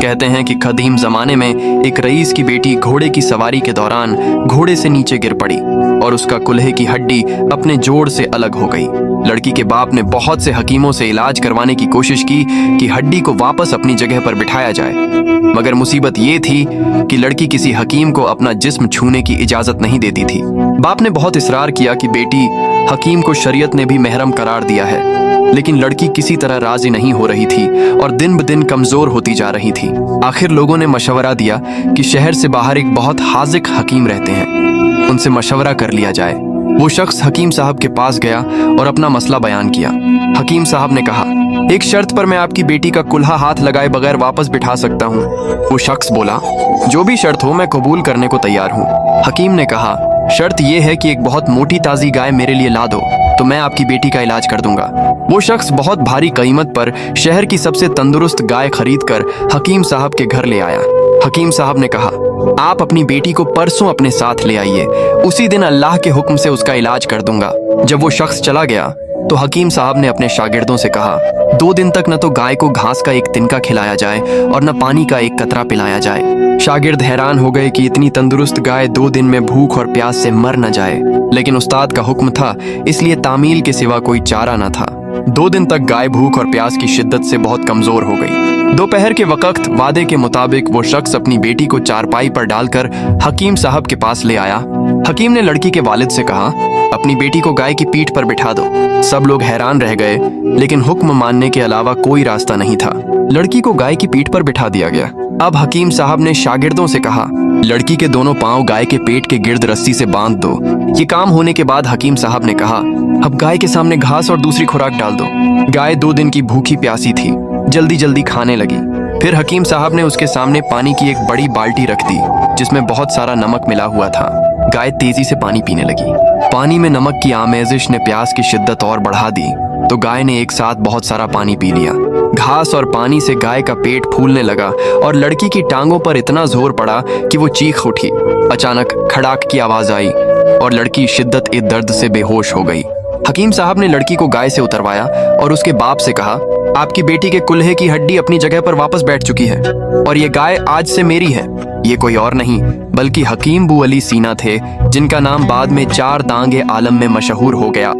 कहते हैं कि कदीम जमाने में एक रईस की बेटी घोड़े की सवारी के दौरान घोड़े से नीचे गिर पड़ी और उसका कुल्हे की हड्डी अपने जोड़ से अलग हो गई। लड़की के बाप ने बहुत से हकीमों से इलाज करवाने की कोशिश की कि हड्डी को वापस अपनी जगह पर बिठाया जाए, मगर मुसीबत ये थी कि लड़की किसी हकीम को अपना जिस्म छूने की इजाजत नहीं देती थी। बाप ने बहुत इसरार किया कि बेटी, हकीम को शरीयत ने भी महरम करार दिया है, लेकिन लड़की किसी तरह राजी नहीं हो रही थी और दिन ब दिन कमजोर होती जा रही थी। आखिर लोगों ने मशवरा दिया कि शहर से बाहर एक बहुत हाजिक हकीम रहते हैं, उनसे मशवरा कर लिया जाए। वो शख्स हकीम साहब के पास गया और अपना मसला बयान किया। हकीम साहब ने कहा, एक शर्त पर मैं आपकी बेटी का कुल्हा हाथ लगाए बगैर वापस बिठा सकता हूँ। वो शख्स बोला, जो भी शर्त हो मैं कबूल करने को तैयार हूँ। हकीम ने कहा, शर्त यह है कि एक बहुत मोटी ताजी गाय मेरे लिए ला दो तो मैं आपकी बेटी का इलाज कर दूंगा। वो शख्स बहुत भारी कीमत पर शहर की सबसे तंदुरुस्त गाय खरीद कर हकीम साहब के घर ले आया। हकीम साहब ने कहा, आप अपनी बेटी को परसों अपने साथ ले आइए, उसी दिन अल्लाह के हुक्म से उसका इलाज कर दूंगा। जब वो शख्स चला गया तो हकीम साहब ने अपने शागिर्दों से कहा, 2 दिन तक न तो गाय को घास का एक तिनका खिलाया जाए और न पानी का एक कतरा पिलाया जाए। शागिर्द हैरान हो गए कि इतनी तंदुरुस्त गाय 2 दिन में भूख और प्यास से मर न जाए, लेकिन उस्ताद का हुक्म था, इसलिए तामील के सिवा कोई चारा न था। 2 दिन तक गाय भूख और प्यास की शिद्दत से बहुत कमजोर हो गई। दोपहर के वक्त वादे के मुताबिक वो शख्स अपनी बेटी को चारपाई पर डालकर हकीम साहब के पास ले आया। हकीम ने लड़की के वालिद से कहा, अपनी बेटी को गाय की पीठ पर बिठा दो। सब लोग हैरान रह गए, लेकिन हुक्म मानने के अलावा कोई रास्ता नहीं था। लड़की को गाय की पीठ पर बिठा दिया गया। अब हकीम साहब ने शागिर्दों से कहा, लड़की के दोनों पांव गाय के पेट के गिर्द रस्सी से बांध दो। ये काम होने के बाद हकीम साहब ने कहा, अब गाय के सामने घास और दूसरी खुराक डाल दो। गाय 2 दिन की भूखी प्यासी थी, जल्दी जल्दी खाने लगी। फिर हकीम साहब ने उसके सामने पानी की एक बड़ी बाल्टी रख दी जिसमें बहुत सारा नमक मिला हुआ था। गाय तेजी से पानी पीने लगी। पानी में नमक की आमेजिश ने प्यास की शिद्दत और बढ़ा दी, तो गाय ने एक साथ बहुत सारा पानी पी लिया। घास और पानी से गाय का पेट फूलने लगा और लड़की की टांगों पर इतना जोर पड़ा कि वो चीख उठी। अचानक खड़ाक की आवाज आई और लड़की शिद्दत ए दर्द से बेहोश हो गई। हकीम साहब ने लड़की को गाय से उतरवाया और उसके बाप से कहा, आपकी बेटी के कुल्हे की हड्डी अपनी जगह पर वापस बैठ चुकी है और ये गाय आज से मेरी है। ये कोई और नहीं बल्कि हकीम बू अली सीना थे, जिनका नाम बाद में 4 दांगे आलम में मशहूर हो गया।